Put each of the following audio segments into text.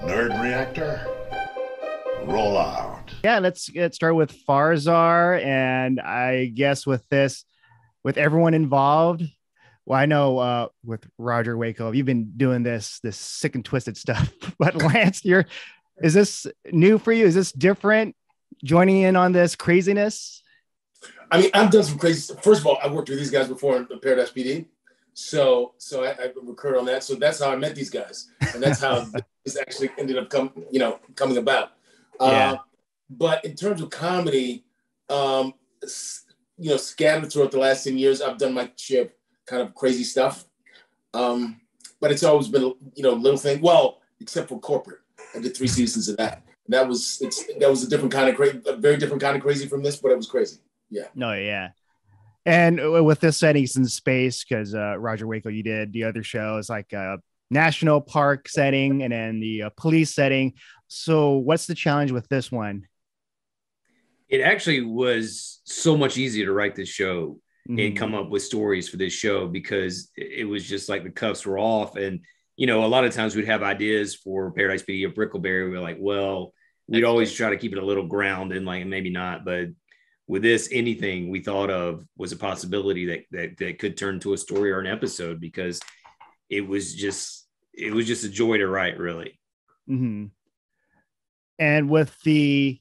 Nerd reactor, roll out. Yeah, let's get started with Farzar. And I guess with this, with everyone involved, well, I know with Roger Waco, you've been doing this sick and twisted stuff. But Lance, is this new for you? Is this different? Joining in on this craziness? I mean, I've done some crazy stuff. First of all, I worked with these guys before in Paradise PD. So I recurred on that. So that's how I met these guys. And that's how this actually ended up coming about. Yeah. But in terms of comedy, scattered throughout the last 10 years, I've done my share of kind of crazy stuff. But it's always been, little thing. Well, except for corporate. I did 3 seasons of that. That was a different kind of crazy, a very different kind of crazy from this, but it was crazy. Yeah. No, yeah. And with this setting, it's in space because Roger Waco, you did the other shows like national park setting and then the police setting. So what's the challenge with this one? It actually was so much easier to write this show and come up with stories for this show because it was just like the cuffs were off. And, a lot of times we'd have ideas for Paradise PD or Brickleberry. We're like, well, we'd always try to keep it a little ground and like, maybe not. But with this, anything we thought of was a possibility that could turn to a story or an episode because it was just a joy to write, really. Mm-hmm. And with the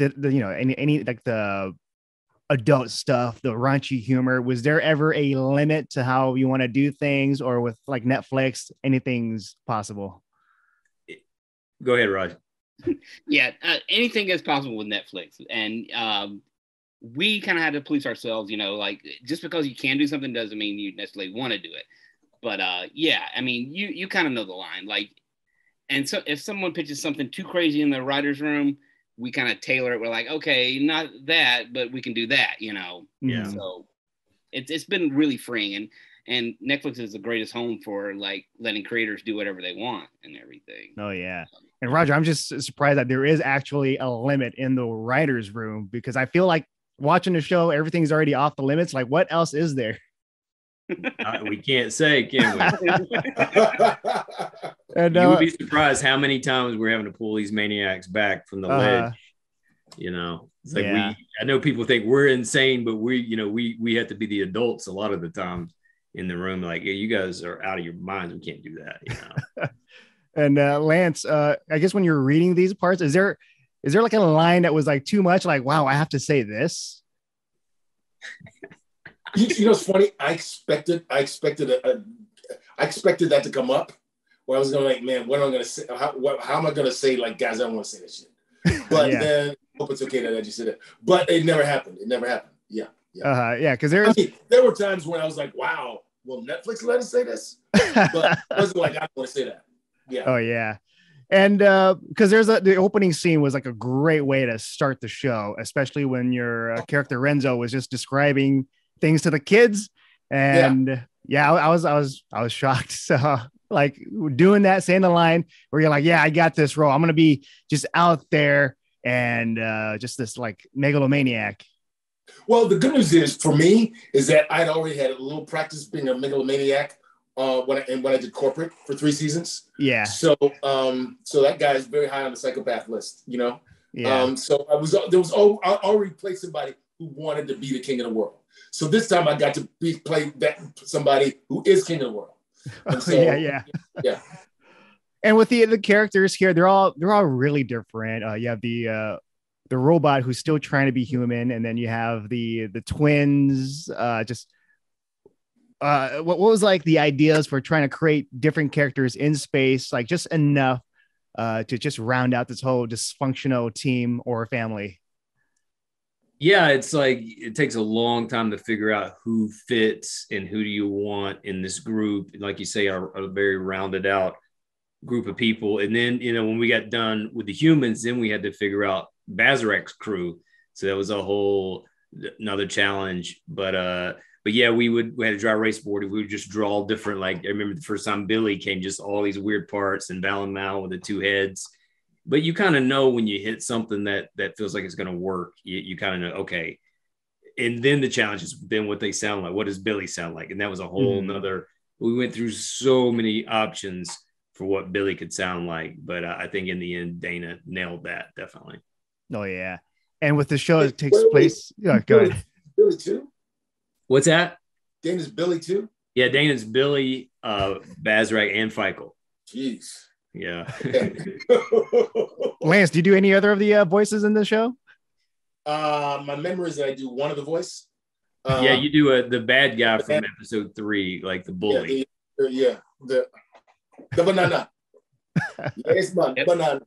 any like the adult stuff, the raunchy humor, was there ever a limit to how you want to do things, or with like Netflix, anything's possible? Go ahead, Raj. Yeah, anything is possible with Netflix, and we kind of had to police ourselves. Like just because you can do something doesn't mean you necessarily want to do it. But yeah, I mean, you kind of know the line, like, and so if someone pitches something too crazy in the writer's room, we kind of tailor it. We're like, okay, not that, but we can do that, Yeah. So it's been really freeing, and Netflix is the greatest home for like letting creators do whatever they want and everything. Oh yeah. And Roger, I'm just surprised that there is actually a limit in the writer's room, because I feel like watching the show, everything's already off the limits. Like, what else is there? We can't say, can we? And, you would be surprised how many times we're having to pull these maniacs back from the ledge. It's like I know people think we're insane, but we have to be the adults a lot of the time in the room. Like, yeah, you guys are out of your minds. We can't do that. And Lance, I guess when you're reading these parts, is there like a line that was like too much? Like, wow, I have to say this. It's funny. I expected that to come up. Where I was going like, man, what am I going to say? How am I going to say, like, guys, I don't want to say this shit. But then I hope it's okay that I just said it. But it never happened. Yeah. Yeah, because there were times when I was like, wow, will Netflix let us say this? But it wasn't like I don't want to say that. Yeah. Oh yeah. And because the opening scene was like a great way to start the show, especially when your character Renzo was just describing things to the kids. And I was shocked. So like doing that, saying the line where you're like, yeah, I got this role. I'm going to be just out there and just this like megalomaniac. Well, the good news is for me is that I'd already had a little practice being a megalomaniac when I did corporate for 3 seasons. Yeah. So that guy is very high on the psychopath list, Yeah. So I already played somebody who wanted to be the king of the world. So this time I got to play that somebody who is king of the world. And so, yeah. And with the characters here, they're all really different. You have the robot who's still trying to be human, and then you have the twins. What was like the ideas for trying to create different characters in space, like just enough to just round out this whole dysfunctional team or family? Yeah, it's like it takes a long time to figure out who fits and who do you want in this group. Like you say, a very rounded out group of people. And then, when we got done with the humans, then we had to figure out Bazarek's crew. So that was another challenge. But yeah, we had a dry erase board. We would just draw different, like I remember the first time Billy came, just all these weird parts, and Val and Mal with the 2 heads. But you kind of know when you hit something that feels like it's going to work, you kind of know, okay. And then the challenge is then what they sound like. What does Billy sound like? And that was a whole nother, we went through so many options for what Billy could sound like. But I think in the end, Dana nailed that definitely. Oh yeah. And with the show, it takes place. Yeah, go ahead. Billy too. What's that? Dana's Billy too. Yeah, Dana's Billy, Bazrak, and Feichel. Jeez. Yeah. Lance, do you do any other of the voices in the show? My memory is that I do one of the voice. Yeah, you do the bad guy from episode 3, like the bully. The banana. Yes, man, banana.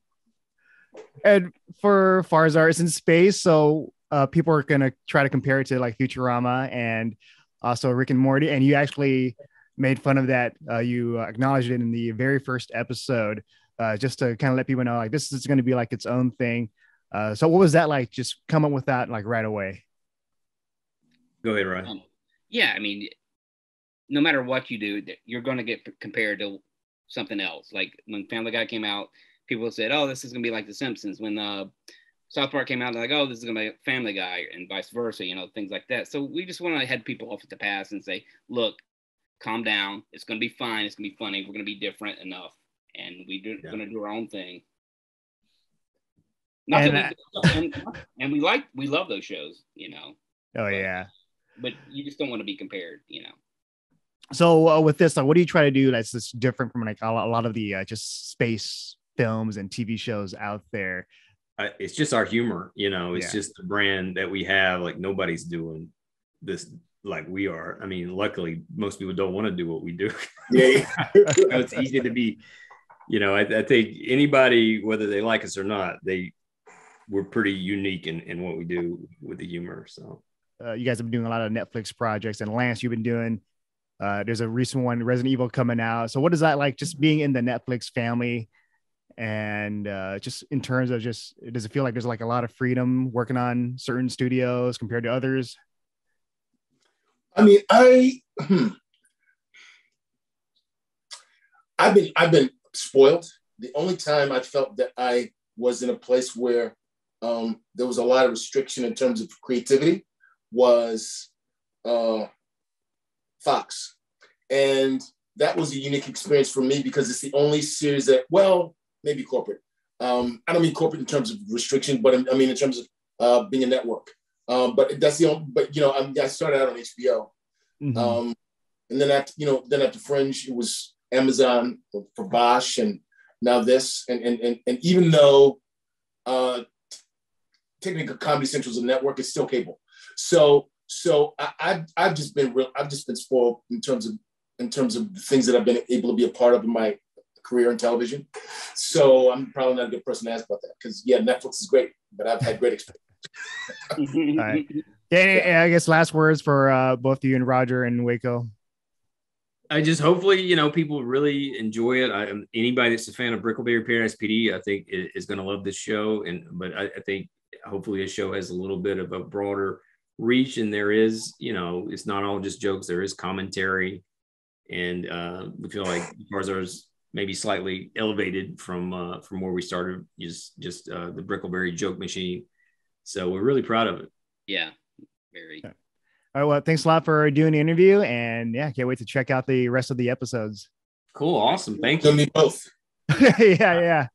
And for Farzar, it's in space, so people are gonna try to compare it to like Futurama and also Rick and Morty. And you actually made fun of that. You acknowledged it in the very first episode, just to kind of let people know like this is going to be like its own thing. So what was that like? Just come up with that like right away. Go ahead, Ryan. Yeah, I mean, no matter what you do, you're going to get compared to something else. Like when Family Guy came out, people said, "Oh, this is going to be like The Simpsons." When South Park came out, they're like, "Oh, this is going to be Family Guy," and vice versa. You know, things like that. So we just want to head people off at the pass and say, "Look, calm down. It's going to be fine. It's going to be funny. We're going to be different enough, and we're going to do our own thing." And we love those shows, you know. Oh yeah. But you just don't want to be compared, you know. So with this, what do you try to do that's just different from like a lot of the just space films and TV shows out there? It's just our humor, you know. It's just the brand that we have. Like nobody's doing this like we are. I mean, luckily, most people don't want to do what we do. Yeah, it's easy to be. You know, I think anybody, whether they like us or not, we're pretty unique in what we do with the humor. So you guys have been doing a lot of Netflix projects, and Lance, you've been doing. There's a recent one, Resident Evil, coming out. So what is that like? Just being in the Netflix family, and just in terms of does it feel like there's like a lot of freedom working on certain studios compared to others? I mean, I've been spoiled. The only time I felt that I was in a place where there was a lot of restriction in terms of creativity was Fox. And that was a unique experience for me because it's the only series that, well, maybe corporate. I don't mean corporate in terms of restriction, but I mean in terms of being a network. But that's the only, but you know, I started out on HBO. Mm-hmm. And then after Fringe, it was Amazon for Bosch, and now this. And even though technically Comedy Central is a network, it's still cable. So I've just been spoiled in terms of the things that I've been able to be a part of in my career in television. So I'm probably not a good person to ask about that because Netflix is great, but I've had great experience. All right. Yeah, I guess last words for both you and Roger and Waco. I just hopefully, you know, people really enjoy it. Anybody that's a fan of Brickleberry Paradise PD, I think is going to love this show. But I think hopefully a show has a little bit of a broader reach, and there is, you know, it's not all just jokes. There is commentary, and we feel like Farzar's maybe slightly elevated from where we started, just the Brickleberry joke machine. So we're really proud of it. Yeah, very. All right, well, thanks a lot for doing the interview, and can't wait to check out the rest of the episodes. Cool, awesome, thank you. Me both. Yeah.